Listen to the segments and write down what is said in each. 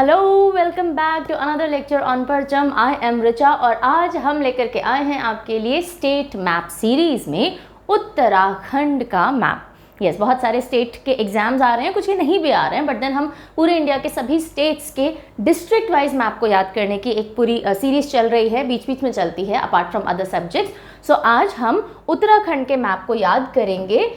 Hello, welcome back to another lecture on परचम। I M Richa और आज हम लेकर के आए हैं आपके लिए स्टेट मैप सीरीज़ में उत्तराखंड का मैप। यस, बहुत सारे स्टेट के एग्जाम्स आ रहे हैं, कुछ के नहीं भी आ रहे हैं, बट देन हम पूरे इंडिया के सभी स्टेट्स के डिस्ट्रिक्ट वाइज मैप को याद करने की एक पूरी सीरीज़ चल रही है, बीच बीच में चलती है अपार्ट फ्रॉम अदर सब्जेक्ट्स। सो आज हम उत्तराखंड के मैप को याद करेंगे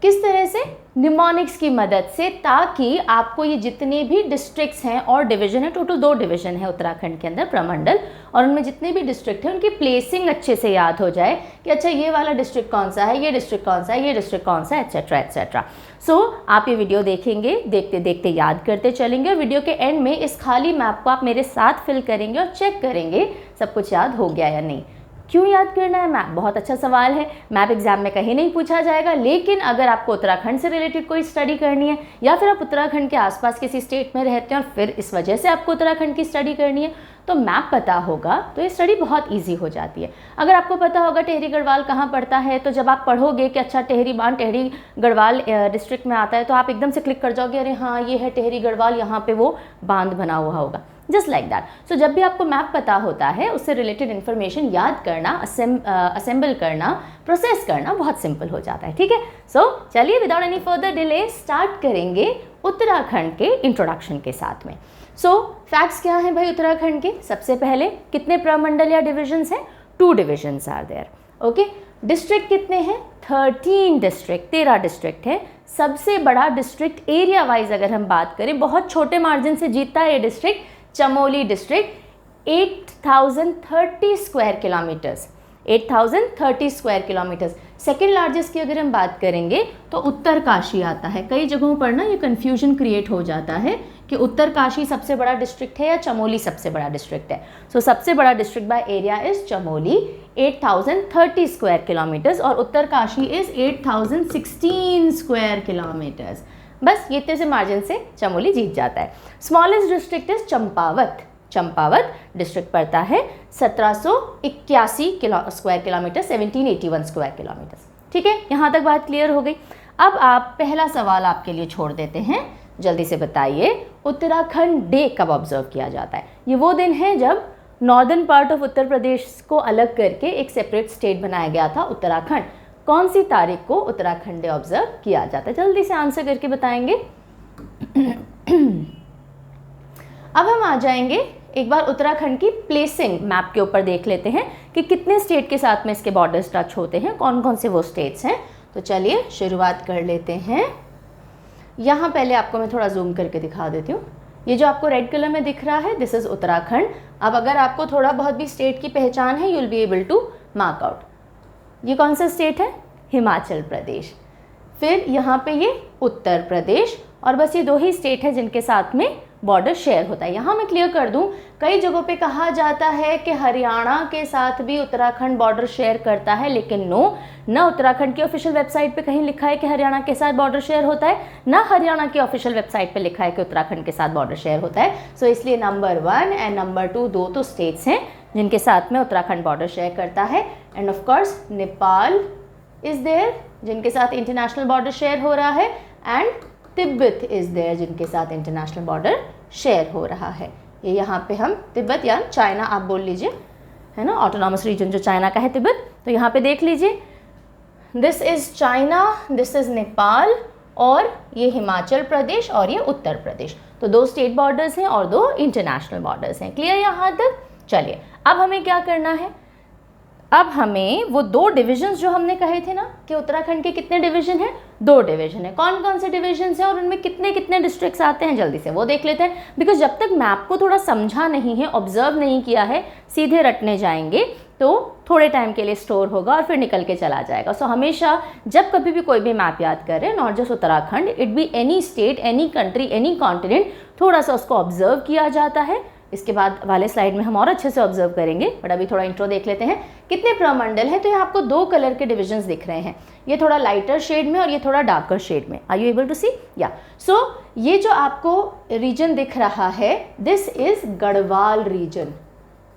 किस तरह से, निमोनिक्स की मदद से, ताकि आपको ये जितने भी डिस्ट्रिक्ट्स हैं और डिवीजन है, टोटल 2 डिवीजन है उत्तराखंड के अंदर, प्रमंडल, और उनमें जितने भी डिस्ट्रिक्ट हैं उनकी प्लेसिंग अच्छे से याद हो जाए कि अच्छा ये वाला डिस्ट्रिक्ट कौन सा है, ये डिस्ट्रिक्ट कौन सा है, ये डिस्ट्रिक्ट कौन सा है, एट्सेट्रा एट्सेट्रा। सो आप ये वीडियो देखेंगे, देखते देखते याद करते चलेंगे और वीडियो के एंड में इस खाली मैप को आप मेरे साथ फिल करेंगे और चेक करेंगे सब कुछ याद हो गया या नहीं। क्यों याद करना है मैप? बहुत अच्छा सवाल है। मैप एग्जाम में कहीं नहीं पूछा जाएगा, लेकिन अगर आपको उत्तराखंड से रिलेटेड कोई स्टडी करनी है या फिर आप उत्तराखंड के आसपास किसी स्टेट में रहते हैं और फिर इस वजह से आपको उत्तराखंड की स्टडी करनी है, तो मैप पता होगा तो ये स्टडी बहुत ईजी हो जाती है। अगर आपको पता होगा टेहरी गढ़वाल कहाँ पड़ता है, तो जब आप पढ़ोगे कि अच्छा टेहरी बांध टेहरी गढ़वाल डिस्ट्रिक्ट में आता है, तो आप एकदम से क्लिक कर जाओगे, अरे हाँ ये है टेहरी गढ़वाल, यहाँ पे वो बांध बना हुआ होगा, जस्ट लाइक दैट। सो जब भी आपको मैप पता होता है, उससे रिलेटेड इन्फॉर्मेशन याद करना, असेंबल करना, प्रोसेस करना बहुत सिंपल हो जाता है। ठीक है, सो चलिए without any further delay start करेंगे उत्तराखंड के इंट्रोडक्शन के साथ में। सो फैक्ट्स क्या हैं भाई उत्तराखंड के? सबसे पहले कितने प्रमंडल या डिविजन्स हैं? 2 divisions are there. Okay, district कितने हैं? 13 डिस्ट्रिक्ट, 13 डिस्ट्रिक्ट है। सबसे बड़ा डिस्ट्रिक्ट एरिया वाइज अगर हम बात करें, बहुत छोटे मार्जिन से जीतता है ये district, Chamoli district, 8030 square kilometres, 8030 square kilometres. Second largest की अगर हम बात करेंगे तो उत्तरकाशी आता है। कई जगहों पर ना ये कन्फ्यूजन क्रिएट हो जाता है कि उत्तरकाशी सबसे बड़ा डिस्ट्रिक्ट है या चमोली सबसे बड़ा डिस्ट्रिक्ट है। सो सबसे बड़ा district by area is Chamoli, 8030 square kilometres, और उत्तरकाशी इज 8016 स्क्वायर किलोमीटर्स। बस ये इतने से मार्जिन से चमोली जीत जाता है। Smallest district is Champawat. Champawat district पड़ता है 1781 स्क्वायर किलोमीटर, 1781 स्क्वायर किलोमीटर। ठीक है, यहाँ तक बात क्लियर हो गई। अब आप पहला सवाल आपके लिए छोड़ देते हैं, जल्दी से बताइए उत्तराखंड डे कब ऑब्जर्व किया जाता है? ये वो दिन है जब northern part of Uttar Pradesh को अलग करके एक सेपरेट स्टेट बनाया गया था उत्तराखंड। कौन सी तारीख को उत्तराखंड डे ऑब्जर्व किया जाता है? जल्दी से आंसर करके बताएंगे। अब हम आ जाएंगे एक बार उत्तराखंड की प्लेसिंग मैप के ऊपर, देख लेते हैं कि कितने स्टेट के साथ में इसके बॉर्डर्स टच होते हैं, कौन कौन से वो स्टेट्स हैं। तो चलिए शुरुआत कर लेते हैं। यहाँ पहले आपको मैं थोड़ा जूम करके दिखा देती हूँ। ये जो आपको रेड कलर में दिख रहा है, दिस इज उत्तराखंड। अब अगर आपको थोड़ा बहुत भी स्टेट की पहचान है, you will be able to mark out. ये कौन सा स्टेट है? हिमाचल प्रदेश। फिर यहाँ पे ये उत्तर प्रदेश, और बस ये 2 ही स्टेट है जिनके साथ में बॉर्डर शेयर होता है। यहाँ मैं क्लियर कर दूँ, कई जगहों पे कहा जाता है कि हरियाणा के साथ भी उत्तराखंड बॉर्डर शेयर करता है, लेकिन नो, ना उत्तराखंड की ऑफिशियल वेबसाइट पे कहीं लिखा है कि हरियाणा के साथ बॉर्डर शेयर होता है, ना हरियाणा की ऑफिशियल वेबसाइट पे लिखा है कि उत्तराखंड के साथ बॉर्डर शेयर होता है। सो इसलिए नंबर 1 एंड नंबर 2 2 तो स्टेट्स हैं जिनके साथ में उत्तराखंड बॉर्डर शेयर करता है। And of course Nepal is there, जिनके साथ इंटरनेशनल बॉर्डर शेयर हो रहा है, एंड तिब्बत इज देयर, जिनके साथ इंटरनेशनल बॉर्डर शेयर हो रहा है। ये यहाँ पे हम तिब्बत या चाइना आप बोल लीजिए, है ना, ऑटोनॉमस रीजन जो चाइना का है तिब्बत। तो यहाँ पे देख लीजिए, this is China, this is Nepal, और ये हिमाचल प्रदेश और ये उत्तर प्रदेश। तो 2 स्टेट बॉर्डर्स हैं और 2 इंटरनेशनल बॉर्डर्स हैं। क्लियर यहाँ तक? चलिए अब हमें क्या करना है? अब हमें वो 2 डिविजन्स जो हमने कहे थे ना कि उत्तराखंड के कितने डिवीजन हैं? 2 डिवीजन है। कौन कौन से डिविजन्स हैं और उनमें कितने कितने डिस्ट्रिक्ट्स आते हैं, जल्दी से वो देख लेते हैं। बिकॉज जब तक मैप को थोड़ा समझा नहीं है, ऑब्जर्व नहीं किया है, सीधे रटने जाएंगे तो थोड़े टाइम के लिए स्टोर होगा और फिर निकल के चला जाएगा। सो हमेशा जब कभी भी कोई भी मैप याद करें, not just Uttarakhand, it be any state, any country, any continent, थोड़ा सा उसको ऑब्जर्व किया जाता है। इसके बाद वाले स्लाइड में हम और अच्छे से ऑब्जर्व करेंगे, बट अभी थोड़ा इंट्रो देख लेते हैं। कितने प्रमंडल हैं? तो यहाँ आपको 2 कलर के डिविजन्स दिख रहे हैं, ये थोड़ा लाइटर शेड में और ये थोड़ा डार्कर शेड में। Are you able to see? या सो ये जो आपको रीजन दिख रहा है, this is Garhwal region,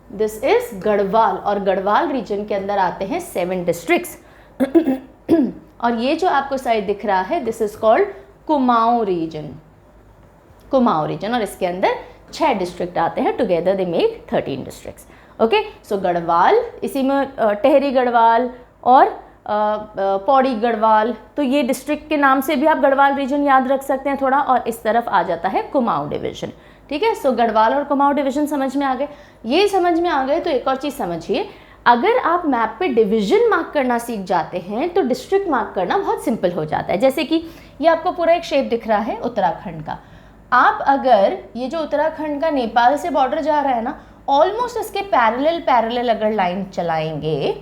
this is Garhwal, और गढ़वाल रीजन के अंदर आते हैं 7 डिस्ट्रिक्ट्स। और ये जो आपको साइड दिख रहा है, this is called Kumaon region, Kumaon region, और इसके अंदर 6 डिस्ट्रिक्ट आते हैं, together they make 13 districts. Okay, so Garhwal, इसी में टेहरी गढ़वाल और पौड़ी गढ़वाल, तो ये डिस्ट्रिक्ट के नाम से भी आप गढ़वाल रीजन याद रख सकते हैं थोड़ा। और इस तरफ आ जाता है कुमाऊं डिवीजन। ठीक है, सो गढ़वाल और कुमाऊं डिवीजन समझ में आ गए। ये समझ में आ गए तो एक और चीज़ समझिए, अगर आप मैप पे डिवीजन मार्क करना सीख जाते हैं तो डिस्ट्रिक्ट मार्क करना बहुत सिंपल हो जाता है। जैसे कि ये आपको पूरा एक शेप दिख रहा है उत्तराखंड का, आप अगर ये जो उत्तराखंड का नेपाल से बॉर्डर जा रहा है ना, ऑलमोस्ट इसके पैरेलल अगर लाइन चलाएंगे,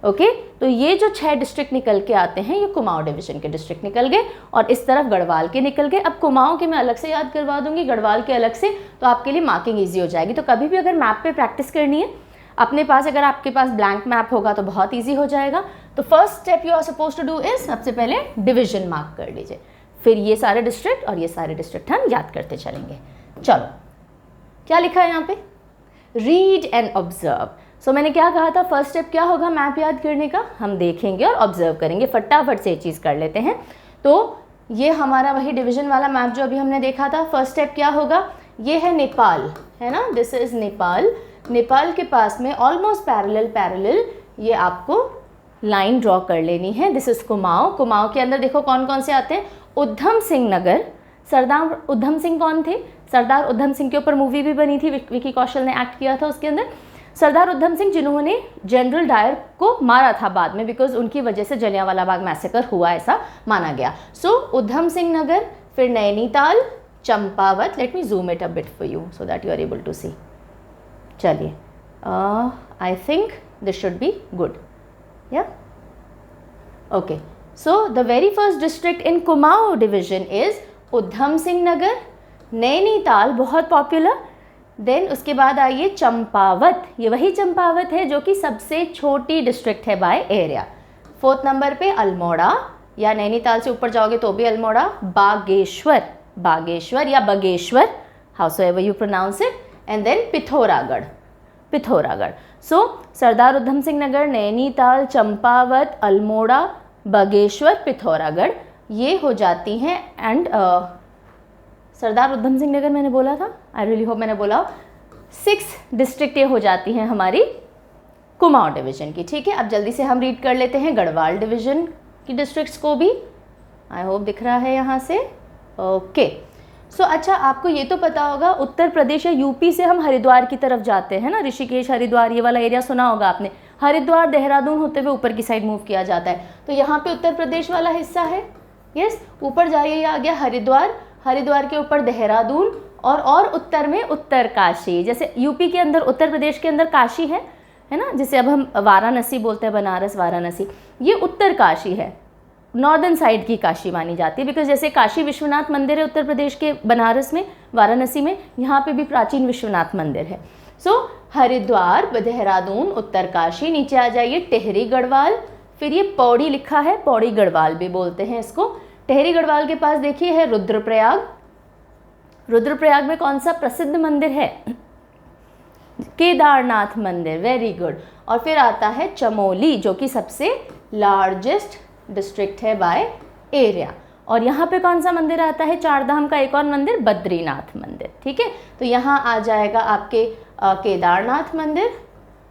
ओके, तो ये जो 6 डिस्ट्रिक्ट निकल के आते हैं ये कुमाऊं डिवीजन के डिस्ट्रिक्ट निकल गए, और इस तरफ गढ़वाल के निकल गए। अब कुमाऊं के मैं अलग से याद करवा दूंगी, गढ़वाल के अलग से, तो आपके लिए मार्किंग ईजी हो जाएगी। तो कभी भी अगर मैप पे प्रैक्टिस करनी है अपने पास, अगर आपके पास ब्लैंक मैप होगा तो बहुत ईजी हो जाएगा। तो first step you are suppose to do is, सबसे पहले डिवीजन मार्क कर लीजिए, फिर ये सारे डिस्ट्रिक्ट और ये सारे डिस्ट्रिक्ट हम याद करते चलेंगे। चलो, क्या लिखा है यहाँ पे, रीड एंड ऑब्जर्व। सो मैंने क्या कहा था, फर्स्ट स्टेप क्या होगा मैप याद करने का, हम देखेंगे और ऑब्जर्व करेंगे। फटाफट से ये चीज़ कर लेते हैं। तो ये हमारा वही डिवीजन वाला मैप जो अभी हमने देखा था। फर्स्ट स्टेप क्या होगा, ये है नेपाल, है ना, दिस इज नेपाल। नेपाल के पास में ऑलमोस्ट पैरेलल ये आपको लाइन ड्रॉ कर लेनी है। This is Kumaon. कुमाऊं के अंदर देखो कौन कौन से आते हैं, उधम सिंह नगर। सरदार उधम सिंह कौन थे, सरदार उधम सिंह के ऊपर मूवी भी बनी थी, विकी कौशल ने एक्ट किया था उसके अंदर। सरदार उधम सिंह जिन्होंने जनरल डायर को मारा था बाद में, बिकॉज उनकी वजह से जलियांवाला बाग मैसेकर हुआ ऐसा माना गया। सो उधम सिंह नगर, फिर Nainital, Champawat. Let me zoom it a bit for you so that you are able to see. चलिए, I think this should be good, yeah okay. So the very first district in Kumaon division is Udham Singh Nagar, Nainital बहुत popular. Then उसके बाद आइए चंपावत, ये वही चंपावत है जो कि सबसे छोटी डिस्ट्रिक्ट है बाय एरिया। 4th नंबर पे अल्मोड़ा, या नैनीताल से ऊपर जाओगे तो भी अल्मोड़ा। बागेश्वर, बागेश्वर या Bageshwar, however you pronounce it. And then Pithoragarh, Pithoragarh. So Sardar Udham Singh Nagar, Nainital, Champawat, Almora, Bageshwar, Pithoragarh, ये हो जाती हैं। एंड सरदार उधम सिंह नगर मैंने बोला था, आई रियली होप मैंने बोला, 6 डिस्ट्रिक्ट ये हो जाती हैं हमारी कुमाऊं डिवीजन की। ठीक है, अब जल्दी से हम रीड कर लेते हैं गढ़वाल डिवीजन की डिस्ट्रिक्ट्स को भी। आई होप दिख रहा है यहाँ से, ओके। सो अच्छा, आपको ये तो पता होगा उत्तर प्रदेश या यूपी से हम हरिद्वार की तरफ जाते हैं ना, ऋषिकेश हरिद्वार ये वाला एरिया सुना होगा आपने। हरिद्वार देहरादून होते हुए ऊपर की साइड मूव किया जाता है, तो यहाँ पे उत्तर प्रदेश वाला हिस्सा है। यस, ऊपर जाइए, ये आ गया हरिद्वार, हरिद्वार के ऊपर देहरादून, और उत्तर में उत्तरकाशी। जैसे यूपी के अंदर, उत्तर प्रदेश के अंदर काशी है ना, जिसे अब हम वाराणसी बोलते हैं, बनारस वाराणसी, ये उत्तरकाशी है, नॉर्दर्न साइड की काशी मानी जाती है। बिकॉज जैसे काशी विश्वनाथ मंदिर है उत्तर प्रदेश के बनारस में, वाराणसी में, यहाँ पे भी प्राचीन विश्वनाथ मंदिर है। सो हरिद्वार, देहरादून, उत्तरकाशी, नीचे आ जाइए टेहरी गढ़वाल, फिर ये पौड़ी लिखा है, पौड़ी गढ़वाल भी बोलते हैं इसको। टेहरी गढ़वाल के पास देखिए है रुद्रप्रयाग। रुद्रप्रयाग में कौन सा प्रसिद्ध मंदिर है, केदारनाथ मंदिर, वेरी गुड। और फिर आता है चमोली, जो कि सबसे लार्जेस्ट डिस्ट्रिक्ट है बाय एरिया। और यहाँ पे कौन सा मंदिर आता है, चारधाम का एक और मंदिर, बद्रीनाथ मंदिर। ठीक है, तो यहाँ आ जाएगा आपके केदारनाथ मंदिर,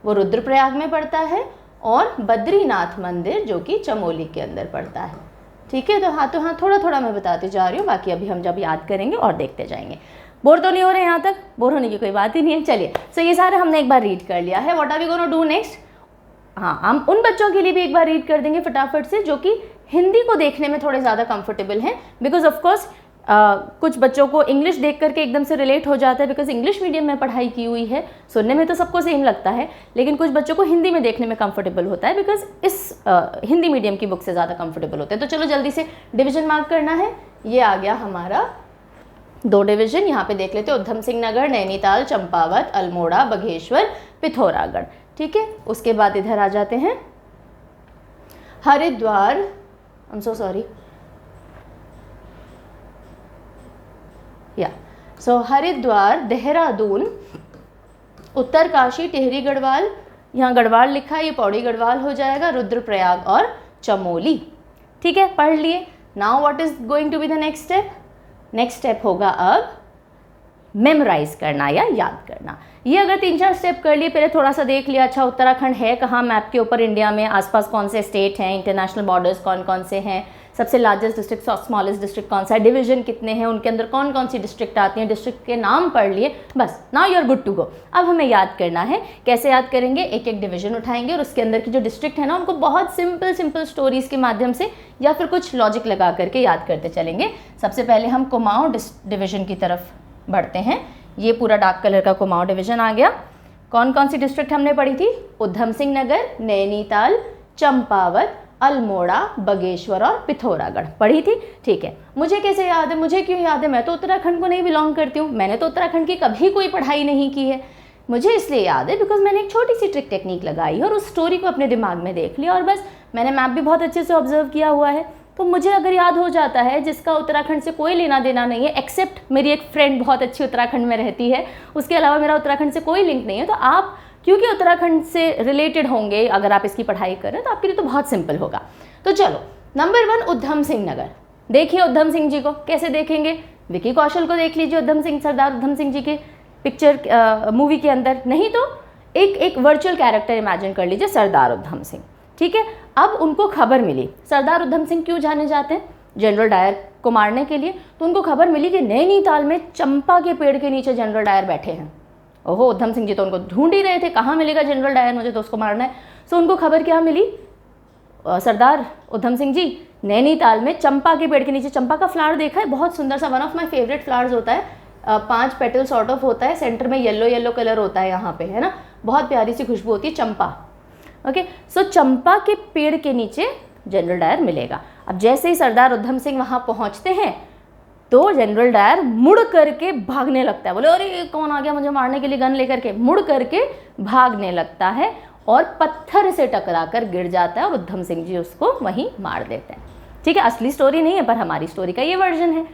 वो रुद्रप्रयाग में पड़ता है, और बद्रीनाथ मंदिर जो कि चमोली के अंदर पड़ता है। ठीक है, तो हाँ थोड़ा थोड़ा मैं बताती जा रही हूँ, बाकी अभी हम जब याद करेंगे और देखते जाएंगे। बोर तो नहीं हो रहे यहाँ तक, बोर होने की कोई बात ही नहीं है। चलिए, सो ये सारे हमने एक बार रीड कर लिया है। What are we gonna do next, हाँ हम उन बच्चों के लिए भी एक बार रीड कर देंगे फटाफट से जो कि हिंदी को देखने में थोड़े ज़्यादा कंफर्टेबल हैं। बिकॉज ऑफकोर्स कुछ बच्चों को इंग्लिश देख करके एकदम से रिलेट हो जाता है, बिकॉज इंग्लिश मीडियम में पढ़ाई की हुई है, सुनने में तो सबको सेम लगता है, लेकिन कुछ बच्चों को हिंदी में देखने में कंफर्टेबल होता है, बिकॉज इस हिंदी मीडियम की बुक से ज़्यादा कंफर्टेबल होते हैं। तो चलो जल्दी से डिवीजन मार्क करना है। ये आ गया हमारा 2 डिवीजन, यहाँ पे देख लेते हैं, उधम सिंह नगर, नैनीताल, चंपावत, अल्मोड़ा, बघेश्वर, पिथौरागढ़। ठीक है, उसके बाद इधर आ जाते हैं Haridwar, I am so sorry, या सो हरिद्वार, देहरादून, उत्तरकाशी, टेहरी गढ़वाल, यहाँ गढ़वाल लिखा है, ये पौड़ी गढ़वाल हो जाएगा, रुद्रप्रयाग और चमोली। ठीक है, पढ़ लिए। Now what is going to be the next step, next step होगा अब मेमोराइज करना या याद करना। ये अगर 3-4 स्टेप कर लिए, पहले थोड़ा सा देख लिया, अच्छा उत्तराखंड है कहाँ मैप के ऊपर इंडिया में, आसपास कौन से स्टेट हैं, इंटरनेशनल बॉर्डर्स कौन कौन से हैं, सबसे लार्जेस्ट डिस्ट्रिक्ट स्मॉलेस्ट डिस्ट्रिक्ट कौन सा है, डिवीजन कितने हैं, उनके अंदर कौन कौन सी डिस्ट्रिक्ट आती हैं, डिस्ट्रिक्ट के नाम पढ़ लिए, बस now you are good to go. अब हमें याद करना है, कैसे याद करेंगे, एक एक डिवीजन उठाएंगे और उसके अंदर की जो डिस्ट्रिक्ट है ना उनको बहुत सिंपल स्टोरीज के माध्यम से या फिर कुछ लॉजिक लगा करके याद करते चलेंगे। सबसे पहले हम कुमाऊं डिवीजन की तरफ बढ़ते हैं। ये पूरा डार्क कलर का कुमाऊं डिवीजन आ गया। कौन कौन सी डिस्ट्रिक्ट हमने पढ़ी थी, उधम सिंह नगर, नैनीताल, चंपावत, अल्मोड़ा, बागेश्वर और पिथौरागढ़ पढ़ी थी। ठीक है, मुझे कैसे याद है, मुझे क्यों याद है, मैं तो उत्तराखंड को नहीं बिलोंग करती हूँ, मैंने तो उत्तराखंड की कभी कोई पढ़ाई नहीं की है। मुझे इसलिए याद है बिकॉज मैंने एक छोटी सी ट्रिक टेक्निक लगाई और उस स्टोरी को अपने दिमाग में देख लिया और बस मैंने मैप भी बहुत अच्छे से ऑब्जर्व किया हुआ है, तो मुझे अगर याद हो जाता है, जिसका उत्तराखंड से कोई लेना देना नहीं है एक्सेप्ट मेरी एक फ्रेंड बहुत अच्छी उत्तराखंड में रहती है, उसके अलावा मेरा उत्तराखंड से कोई लिंक नहीं है, तो आप क्योंकि उत्तराखंड से रिलेटेड होंगे अगर आप इसकी पढ़ाई करें तो आपके लिए तो बहुत सिंपल होगा। तो चलो, नंबर 1 उधम सिंह नगर। देखिए उधम सिंह जी को कैसे देखेंगे, विकी कौशल को देख लीजिए उधम सिंह, सरदार उधम सिंह जी के पिक्चर मूवी के अंदर, नहीं तो एक वर्चुअल कैरेक्टर इमेजिन कर लीजिए सरदार उधम सिंह। ठीक है, अब उनको खबर मिली, सरदार उधम सिंह क्यों जाने जाते हैं, जनरल डायर को मारने के लिए, तो उनको खबर मिली कि नैनीताल में चंपा के पेड़ के नीचे जनरल डायर बैठे हैं। ओहो, उधम सिंह जी तो उनको ढूंढ ही रहे थे, कहाँ मिलेगा जनरल डायर, मुझे तो उसको मारना है। सो उनको खबर क्या मिली, सरदार उधम सिंह जी नैनीताल में चंपा के पेड़ के नीचे, चंपा का फ्लावर देखा है, बहुत सुंदर सा, one of my favourite flowers होता है, 5 पेटल सॉर्ट ऑफ होता है, सेंटर में येलो कलर होता है यहाँ पे, है ना, बहुत प्यारी सी खुशबू होती है चंपा। ओके, सो चंपा के पेड़ के नीचे जनरल डायर मिलेगा। अब जैसे ही सरदार उधम सिंह वहाँ पहुँचते हैं तो जनरल डायर मुड़ करके भागने लगता है, बोले अरे कौन आ गया मुझे मारने के लिए गन लेकर के, मुड़ करके भागने लगता है और पत्थर से टकरा कर गिर जाता है और उधम सिंह जी उसको वहीं मार देते हैं। ठीक है, असली स्टोरी नहीं है पर हमारी स्टोरी का ये वर्जन है।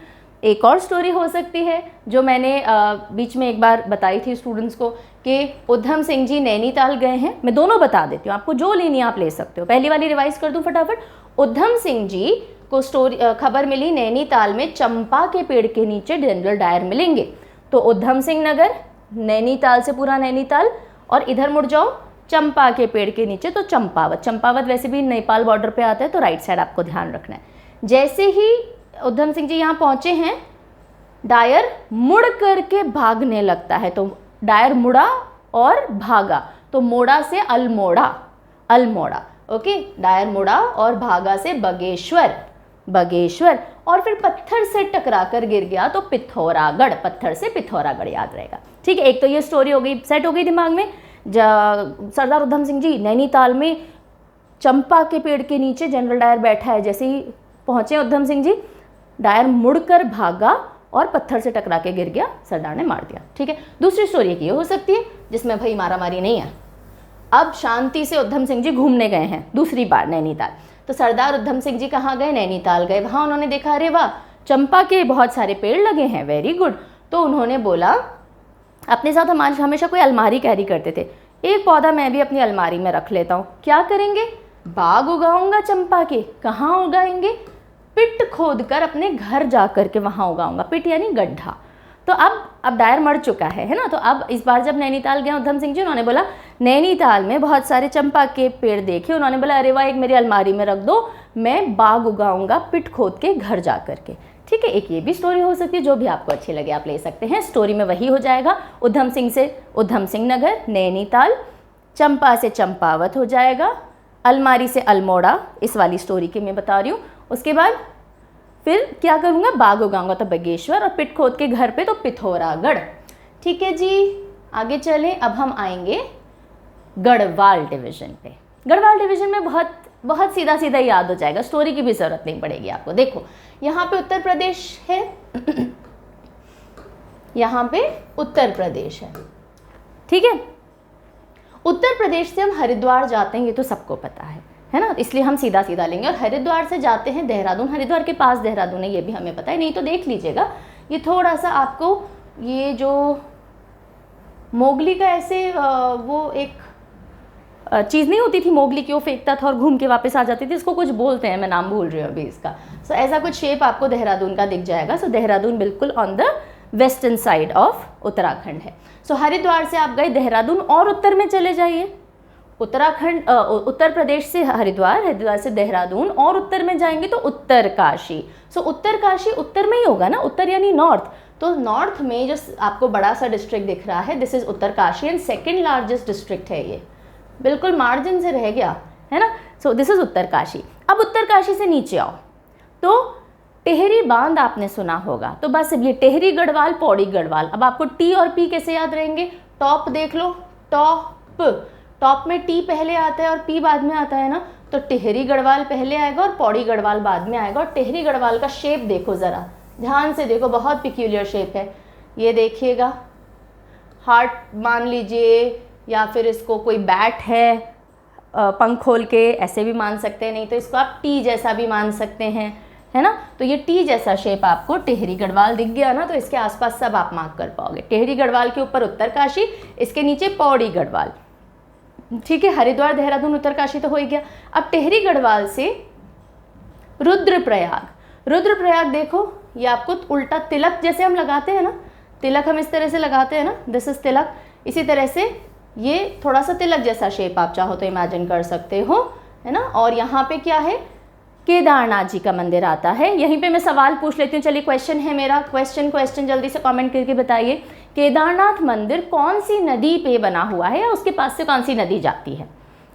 एक और स्टोरी हो सकती है जो मैंने बीच में एक बार बताई थी स्टूडेंट्स को कि उधम सिंह जी नैनीताल गए हैं, मैं दोनों बता देती हूँ, आपको जो लेनी है आप ले सकते हो। पहली वाली रिवाइज कर दूँ फटाफट। उधम सिंह जी को खबर मिली नैनीताल में चंपा के पेड़ के नीचे जनरल डायर मिलेंगे, तो उधम सिंह नगर, नैनीताल से पूरा नैनीताल, और इधर मुड़ जाओ चंपा के पेड़ के नीचे तो चंपावत। चंपावत वैसे भी नेपाल बॉर्डर पे आता है तो राइट साइड आपको ध्यान रखना है। जैसे ही उधम सिंह जी यहाँ पहुँचे हैं, डायर मुड़ करके भागने लगता है, तो डायर मुड़ा और भागा, तो मोड़ा से अल्मोड़ा, अल्मोड़ा। ओके, डायर मुड़ा और भागा से बागेश्वर, बागेश्वर, और फिर पत्थर से टकरा कर गिर गया तो पिथौरागढ़, पत्थर से पिथौरागढ़ याद रहेगा। ठीक है, एक तो ये स्टोरी हो गई, सेट हो गई दिमाग में। सरदार उधम सिंह जी नैनीताल में चंपा के पेड़ के नीचे जनरल डायर बैठा है, जैसे ही पहुंचे उधम सिंह जी, डायर मुड़कर भागा और पत्थर से टकरा के गिर गया, सरदार ने मार दिया। ठीक है, दूसरी स्टोरी ये हो सकती है जिसमें भाई मारामारी नहीं है, अब शांति से उधम सिंह जी घूमने गए हैं दूसरी बार नैनीताल, तो सरदार उधम सिंह जी कहाँ गए, नैनीताल गए। वहाँ उन्होंने देखा अरे वाह चंपा के बहुत सारे पेड़ लगे हैं, वेरी गुड, तो उन्होंने बोला अपने साथ हम हमेशा कोई अलमारी कैरी करते थे, एक पौधा मैं भी अपनी अलमारी में रख लेता हूँ। क्या करेंगे, बाग उगाऊंगा चंपा के। कहाँ उगाएंगे, पिट खोद कर अपने घर जा कर के वहाँ उगाऊंगा, पिट यानी गड्ढा। तो अब डायर मर चुका है ना, तो अब इस बार जब नैनीताल गए उधम सिंह जी, उन्होंने बोला नैनीताल में बहुत सारे चंपा के पेड़ देखे, उन्होंने बोला अरे वाह एक मेरी अलमारी में रख दो, मैं बाग उगाऊंगा पिट खोद के घर जा कर के। ठीक है, एक ये भी स्टोरी हो सकती है, जो भी आपको अच्छी लगे आप ले सकते हैं। स्टोरी में वही हो जाएगा, उधम सिंह से उधम सिंह नगर, नैनीताल, चंपा से चंपावत हो जाएगा, अलमारी से अल्मोड़ा, इस वाली स्टोरी की मैं बता रही हूँ। उसके बाद फिर क्या करूँगा, बाग उगाऊंगा तो बागेश्वर, और पिट खोद के घर पे तो पिथौरागढ़। ठीक है जी, आगे चलें। अब हम आएंगे गढ़वाल डिवीज़न पे। गढ़वाल डिवीज़न में बहुत सीधा सीधा याद हो जाएगा, स्टोरी की भी ज़रूरत नहीं पड़ेगी आपको। देखो यहाँ पे उत्तर प्रदेश है यहाँ पे उत्तर प्रदेश है। ठीक है, उत्तर प्रदेश से हम हरिद्वार जाते हैं, ये तो सबको पता है ना, इसलिए हम सीधा सीधा लेंगे। और हरिद्वार से जाते हैं देहरादून, हरिद्वार के पास देहरादून है, ये भी हमें पता है, नहीं तो देख लीजिएगा। ये थोड़ा सा आपको ये जो मोगली का ऐसे वो एक चीज़ नहीं होती थी मोगली की, वो फेंकता था और घूम के वापस आ जाती थी, इसको कुछ बोलते हैं, मैं नाम भूल रही हूँ अभी इसका। सो ऐसा कुछ शेप आपको देहरादून का दिख जाएगा। सो देहरादून बिल्कुल on the western side of Uttarakhand है। सो हरिद्वार से आप गए देहरादून और उत्तर में चले जाइए, उत्तराखंड उत्तर प्रदेश से हरिद्वार, हरिद्वार से देहरादून और उत्तर में जाएंगे तो उत्तरकाशी। सो उत्तरकाशी उत्तर में ही होगा ना, उत्तर यानी नॉर्थ, तो नॉर्थ में जो आपको बड़ा सा डिस्ट्रिक्ट दिख रहा है this is Uttarkashi and second largest district है ये, बिल्कुल मार्जिन से रह गया है ना। So this is Uttarkashi. अब उत्तरकाशी से नीचे आओ तो टेहरी बांध आपने सुना होगा, तो बस ये टेहरी गढ़वाल पौड़ी गढ़वाल। अब आपको टी और पी कैसे याद रहेंगे, टॉप देख लो, टॉप में टी पहले आता है और पी बाद में आता है ना, तो टेहरी गढ़वाल पहले आएगा और पौड़ी गढ़वाल बाद में आएगा। और टेहरी गढ़वाल का शेप देखो ज़रा ध्यान से देखो, बहुत पिक्यूलियर शेप है, ये देखिएगा, हार्ट मान लीजिए या फिर इसको कोई बैट है पंख खोल के ऐसे भी मान सकते हैं, नहीं तो इसको आप टी जैसा भी मान सकते हैं, है ना। तो ये टी जैसा शेप आपको टेहरी गढ़वाल दिख गया ना, तो इसके आसपास सब आप मार्क कर पाओगे। टेहरी गढ़वाल के ऊपर उत्तरकाशी, इसके नीचे पौड़ी गढ़वाल, ठीक है। हरिद्वार देहरादून उत्तरकाशी तो हो ही गया। अब टेहरी गढ़वाल से रुद्रप्रयाग, रुद्रप्रयाग देखो ये आपको उल्टा तिलक जैसे हम लगाते हैं ना, तिलक हम इस तरह से लगाते हैं ना, दिस इज तिलक, इसी तरह से ये थोड़ा सा तिलक जैसा शेप आप चाहो तो इमेजिन कर सकते हो, है ना। और यहाँ पे क्या है, केदारनाथ जी का मंदिर आता है। यहीं पे मैं सवाल पूछ लेती हूँ, चलिए क्वेश्चन है मेरा, क्वेश्चन जल्दी से कमेंट करके बताइए, केदारनाथ मंदिर कौन सी नदी पे बना हुआ है या उसके पास से कौन सी नदी जाती है,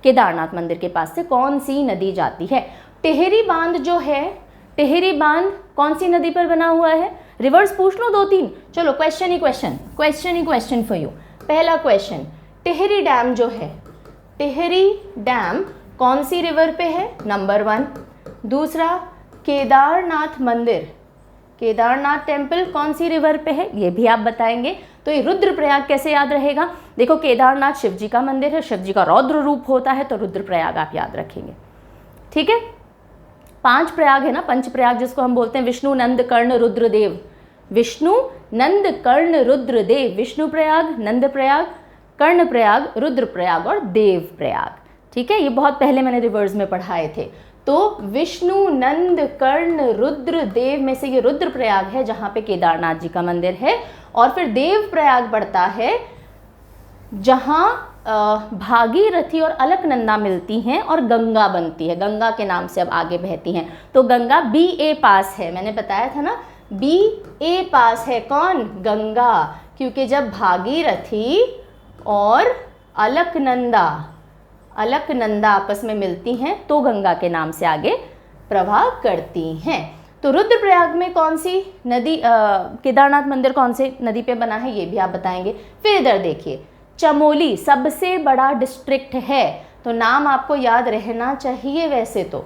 केदारनाथ मंदिर के पास से कौन सी नदी जाती है। टेहरी बांध जो है, टेहरी बांध कौन सी नदी पर बना हुआ है, रिवर्स पूछ लो 2-3, चलो question he question for you. पहला क्वेश्चन, टेहरी डैम जो है, टेहरी डैम कौन सी रिवर पे है, नंबर 1। दूसरा, केदारनाथ मंदिर, केदारनाथ टेम्पल कौन सी रिवर पे है, ये भी आप बताएंगे। तो ये रुद्रप्रयाग कैसे याद रहेगा, देखो केदारनाथ शिव जी का मंदिर है, शिव जी का रौद्र रूप होता है, तो रुद्रप्रयाग आप याद रखेंगे, ठीक है। 5 प्रयाग है ना, पंचप्रयाग जिसको हम बोलते हैं, विष्णु नंद कर्ण रुद्रदेव, विष्णु नंद कर्ण रुद्रदेव, विष्णु प्रयाग, नंद प्रयाग, कर्ण प्रयाग, रुद्र प्रयाग और देव प्रयाग, ठीक है। ये बहुत पहले मैंने रिवर्स में पढ़ाए थे। तो विष्णु नंद कर्ण रुद्र देव में से ये रुद्र प्रयाग है जहाँ पे केदारनाथ जी का मंदिर है, और फिर देव प्रयाग पड़ता है जहाँ भागीरथी और अलकनंदा मिलती हैं और गंगा बनती है, गंगा के नाम से अब आगे बहती हैं। तो गंगा BA पास है, मैंने बताया था ना, BA पास है कौन, गंगा, क्योंकि जब भागीरथी और अलकनंदा आपस में मिलती हैं तो गंगा के नाम से आगे प्रवाह करती हैं। तो रुद्रप्रयाग में कौन सी नदी, केदारनाथ मंदिर कौन से नदी पे बना है ये भी आप बताएंगे। फिर इधर देखिए, चमोली सबसे बड़ा डिस्ट्रिक्ट है, तो नाम आपको याद रहना चाहिए वैसे तो,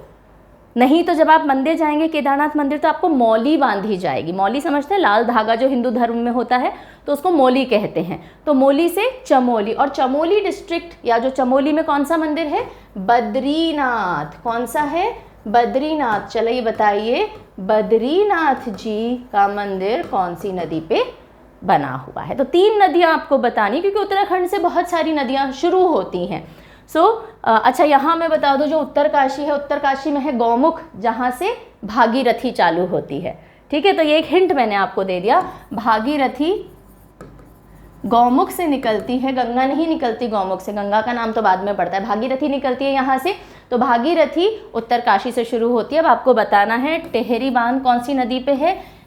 नहीं तो जब आप मंदिर जाएंगे केदारनाथ मंदिर तो आपको मौली बांधी जाएगी। मौली समझते हैं, लाल धागा जो हिंदू धर्म में होता है तो उसको मौली कहते हैं। तो मौली से चमोली, और चमोली डिस्ट्रिक्ट या जो चमोली में कौन सा मंदिर है, बद्रीनाथ, कौन सा है, बद्रीनाथ। चलिए बताइए, बद्रीनाथ जी का मंदिर कौन सी नदी पे बना हुआ है। तो 3 नदियाँ आपको बतानी, क्योंकि उत्तराखंड से बहुत सारी नदियाँ शुरू होती हैं। अच्छा यहाँ मैं बता दूँ, जो उत्तरकाशी है, उत्तरकाशी में है गौमुख, जहाँ से भागीरथी चालू होती है, ठीक है। तो ये एक हिंट मैंने आपको दे दिया, भागीरथी गौमुख से निकलती है, गंगा नहीं निकलती गौमुख से, गंगा का नाम तो बाद में पड़ता है, भागीरथी निकलती है यहाँ से। तो भागीरथी उत्तरकाशी से शुरू होती है। अब आपको बताना है टेहरी बांध कौन सी नदी पे है,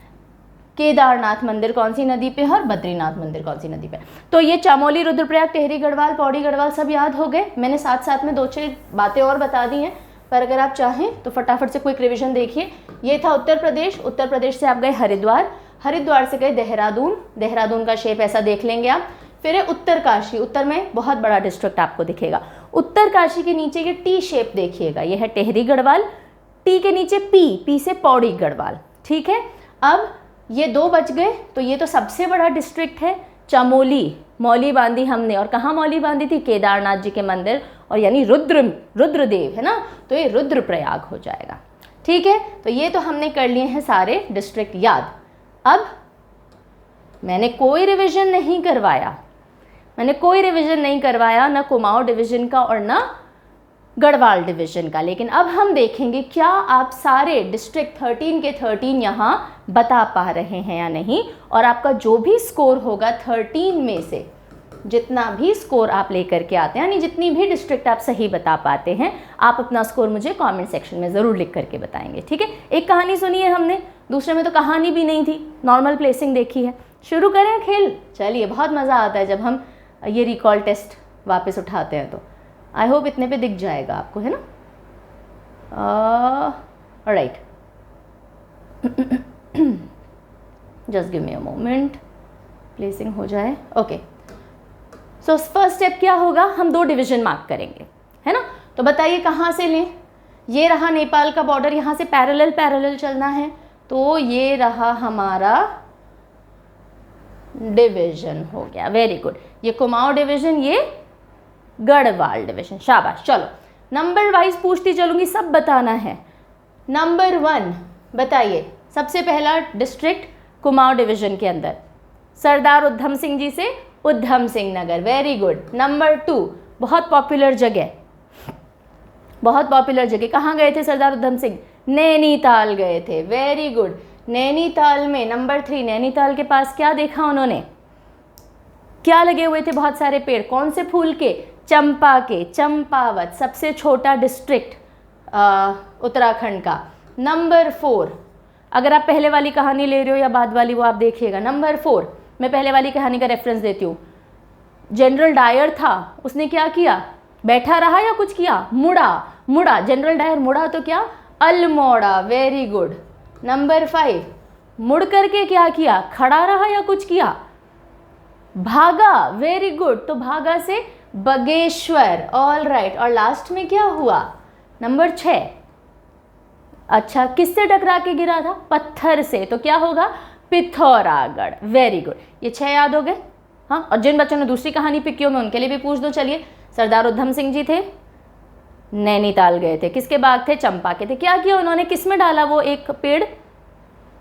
केदारनाथ मंदिर कौन सी नदी पे है और बद्रीनाथ मंदिर कौन सी नदी पे। तो ये चमोली, रुद्रप्रयाग, टेहरी गढ़वाल, पौड़ी गढ़वाल सब याद हो गए। मैंने साथ साथ में 2-6 बातें और बता दी हैं, पर अगर आप चाहें तो फटाफट से क्विक रिवीजन देखिए। ये था उत्तर प्रदेश, उत्तर प्रदेश से आप गए हरिद्वार, हरिद्वार से गए देहरादून, देहरादून का शेप ऐसा देख लेंगे आप। फिर है उत्तरकाशी, उत्तर में बहुत बड़ा डिस्ट्रिक्ट आपको दिखेगा। उत्तरकाशी के नीचे ये टी शेप देखिएगा, ये है टेहरी गढ़वाल, टी के नीचे पी से पौड़ी गढ़वाल, ठीक है। अब ये 2 बच गए, तो ये तो सबसे बड़ा डिस्ट्रिक्ट है चमोली, मौली बांधी हमने, और कहाँ मौली बांधी थी, केदारनाथ जी के मंदिर, और यानी रुद्रदेव है ना, तो ये रुद्रप्रयाग हो जाएगा, ठीक है। तो ये तो हमने कर लिए हैं सारे डिस्ट्रिक्ट याद। अब मैंने कोई रिवीजन नहीं करवाया, ना कुमाऊं डिवीजन का और ना गढ़वाल डिवीज़न का। लेकिन अब हम देखेंगे क्या आप सारे डिस्ट्रिक्ट 13 के 13 यहाँ बता पा रहे हैं या नहीं, और आपका जो भी स्कोर होगा 13 में से जितना भी स्कोर आप लेकर के आते हैं, यानी जितनी भी डिस्ट्रिक्ट आप सही बता पाते हैं, आप अपना स्कोर मुझे कमेंट सेक्शन में ज़रूर लिख करके बताएंगे। ठीक है, एक कहानी सुनी है हमने, दूसरे में तो कहानी भी नहीं थी, नॉर्मल प्लेसिंग देखी है। शुरू करें खेल? चलिए, बहुत मज़ा आता है जब हम ये रिकॉल टेस्ट वापस उठाते हैं, तो आई होप इतने पे दिख जाएगा आपको, है ना? Right, just give me a moment, placing हो जाए। ओके, सो फर्स्ट स्टेप क्या होगा, हम 2 डिवीज़न मार्क करेंगे, है ना? तो बताइए कहाँ से लें? ये रहा नेपाल का बॉर्डर, यहाँ से पैरेलल चलना है, तो ये रहा हमारा डिवीज़न हो गया। वेरी गुड, ये कुमाऊं डिवीज़न, ये गढ़वाल डिवीज़न, शाबाश। चलो नंबर वाइज पूछती चलूँगी, सब बताना है। नंबर 1 बताइए, सबसे पहला डिस्ट्रिक्ट कुमाऊं डिवीज़न के अंदर, सरदार उद्धम सिंह जी से उद्धम Singh Nagar, very good. Number 2 बहुत पॉपुलर जगह, कहाँ गए थे सरदार उद्धम सिंह? नैनीताल गए थे, वेरी गुड। नैनीताल में नंबर 3, नैनीताल के पास क्या देखा उन्होंने? क्या लगे हुए थे? बहुत सारे पेड़, कौन से फूल के? चंपा के, चंपावत, सबसे छोटा डिस्ट्रिक्ट उत्तराखंड का। नंबर 4, अगर आप पहले वाली कहानी ले रहे हो या बाद वाली, वो आप देखिएगा। नंबर 4, मैं पहले वाली कहानी का रेफरेंस देती हूँ। जनरल डायर था, उसने क्या किया? बैठा रहा या कुछ किया? मुड़ा। जनरल डायर मुड़ा तो क्या? Almora, very good. नंबर 5, मुड़ करके क्या किया? खड़ा रहा या कुछ किया? भागा, वेरी गुड। तो भागा से बागेश्वर, ऑल राइट। और लास्ट में क्या हुआ? नंबर 6, अच्छा किससे टकरा के गिरा था? पत्थर से, तो क्या होगा? Pithoragarh, very good. ये 6 याद हो गए? हाँ, और जिन बच्चों ने दूसरी कहानी पिक की हो, मैं उनके लिए भी पूछ दूं। चलिए, सरदार उद्धम सिंह जी थे, नैनीताल गए थे, किसके बाग थे? चंपा के थे। क्या किया उन्होंने? किस में डाला वो एक पेड़?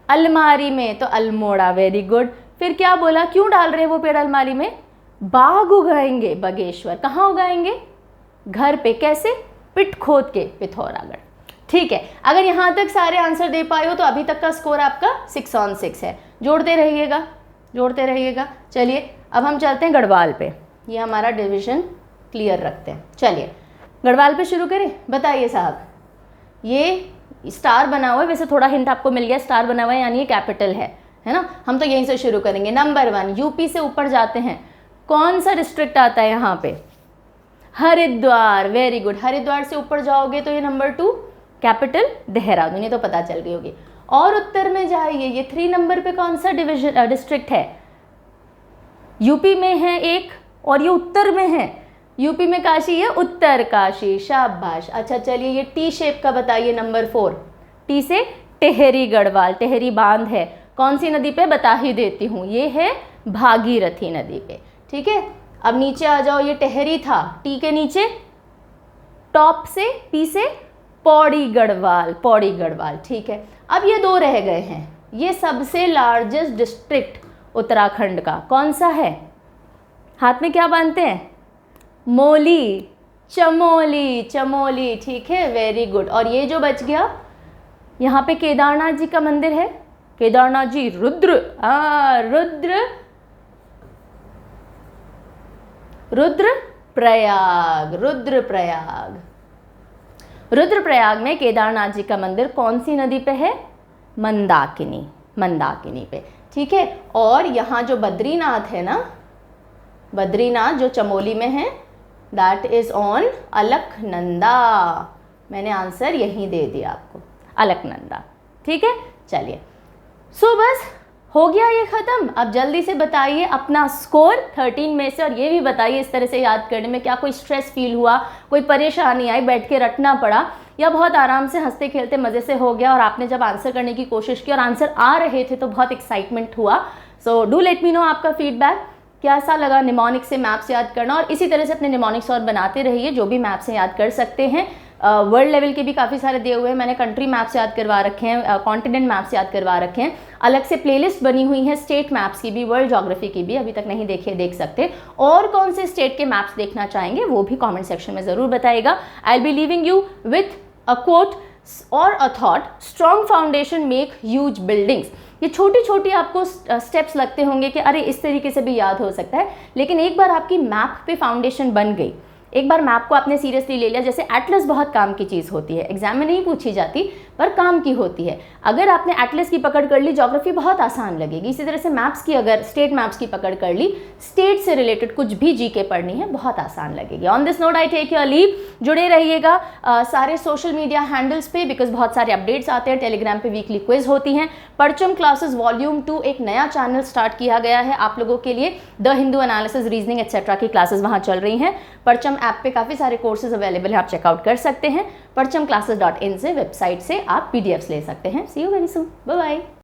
अलमारी में, तो अल्मोड़ा, वेरी गुड। फिर क्या बोला, क्यों डाल रहे हैं वो पेड़ अलमारी में? बाग उगाएंगे बागेश्वर। कहाँ उगाएंगे? घर पे। कैसे? पिट खोद के, पिथौरागढ़। ठीक है, अगर यहाँ तक सारे आंसर दे पाए हो तो अभी तक का स्कोर आपका 6 on 6 है। जोड़ते रहिएगा। चलिए, अब हम चलते हैं गढ़वाल पे। ये हमारा डिवीज़न क्लियर रखते हैं। चलिए, गढ़वाल पे शुरू करें। बताइए साहब, ये स्टार बना हुआ है, वैसे थोड़ा हिंट आपको मिल गया, स्टार बना हुआ है यानी ये कैपिटल है ना? हम तो यहीं से शुरू करेंगे। नंबर 1, यूपी से ऊपर जाते हैं, कौन सा डिस्ट्रिक्ट आता है यहाँ पे? Haridwar, very good. हरिद्वार से ऊपर जाओगे तो ये नंबर 2, कैपिटल देहरादून, ये तो पता चल गई होगी। और उत्तर में जाइए, ये 3 नंबर पे कौन सा डिस्ट्रिक्ट है? यूपी में है एक, और ये उत्तर में है। यूपी में काशी है, उत्तर काशी, शाबाश। अच्छा चलिए, ये टी शेप का बताइए, नंबर 4। टी से टेहरी गढ़वाल, टेहरी बांध है, कौन सी नदी पे? बता ही देती हूँ, ये है भागीरथी नदी पे। ठीक है, अब नीचे आ जाओ, ये टेहरी था, टी के नीचे टॉप से, पी से पौड़ी गढ़वाल। ठीक है, अब ये 2 रह गए हैं। ये सबसे लार्जेस्ट डिस्ट्रिक्ट उत्तराखंड का कौन सा है? हाथ में क्या बांधते हैं? मोली, चमोली। ठीक है, वेरी गुड। और ये जो बच गया, यहाँ पे केदारनाथ जी का मंदिर है, केदारनाथ जी, रुद्रप्रयाग में केदारनाथ जी का मंदिर कौन सी नदी पे है? मंदाकिनी पे। ठीक है, और यहाँ जो बद्रीनाथ है ना, बद्रीनाथ जो चमोली में है, दैट इज ऑन अलकनंदा। मैंने आंसर यहीं दे दिया आपको, अलकनंदा। ठीक है, चलिए, सो बस हो गया ये ख़त्म। अब जल्दी से बताइए अपना स्कोर 13 में से, और ये भी बताइए इस तरह से याद करने में क्या कोई स्ट्रेस फील हुआ, कोई परेशानी आई, बैठ के रटना पड़ा, या बहुत आराम से हंसते खेलते मज़े से हो गया, और आपने जब आंसर करने की कोशिश की और आंसर आ रहे थे तो बहुत एक्साइटमेंट हुआ। So do let me know आपका फीडबैक, कैसा लगा निमोनिक्स से मैप्स याद करना, और इसी तरह से अपने निमोनिक्स और बनाते रहिए, जो भी मैप्स हैं याद कर सकते हैं। वर्ल्ड लेवल के भी काफ़ी सारे दिए हुए हैं। मैंने कंट्री मैप्स याद करवा रखे हैं, कॉन्टिनेंट मैप्स याद करवा रखे हैं। अलग से प्लेलिस्ट बनी हुई है स्टेट मैप्स की भी, वर्ल्ड ज्योग्राफी की भी, अभी तक नहीं देखी है, देख सकते। और कौन से स्टेट के मैप्स देखना चाहेंगे वो भी कमेंट सेक्शन में ज़रूर बताइएगा। I will be leaving you with a quote और a thought, strong foundation make huge buildings. ये छोटी छोटी आपको स्टेप्स लगते होंगे कि अरे इस तरीके से भी याद हो सकता है, लेकिन एक बार आपकी मैप पे फाउंडेशन बन गई, एक बार मैप को आपने सीरियसली ले लिया, जैसे एटलस बहुत काम की चीज़ होती है, एग्जाम में नहीं पूछी जाती पर काम की होती है। अगर आपने एटलस की पकड़ कर ली, ज्योग्राफी बहुत आसान लगेगी। इसी तरह से मैप्स की, अगर स्टेट मैप्स की पकड़ कर ली, स्टेट से रिलेटेड कुछ भी जीके पढ़नी है, बहुत आसान लगेगी। On this note I take your leave. जुड़े रहिएगा सारे सोशल मीडिया हैंडल्स पे, बिकॉज बहुत सारे अपडेट्स आते हैं। टेलीग्राम पे वीकली क्विज होती हैं। परचम क्लासेस वॉल्यूम 2 एक नया चैनल स्टार्ट किया गया है आप लोगों के लिए। The Hindu analysis, reasoning etcetera की क्लासेस वहाँ चल रही हैं। परचम ऐप पे काफ़ी सारे कोर्सेज अवेलेबल हैं, आप चेकआउट कर सकते हैं। परचमclasses.in से, वेबसाइट से आप PDFs ले सकते हैं। See you very soon, bye bye.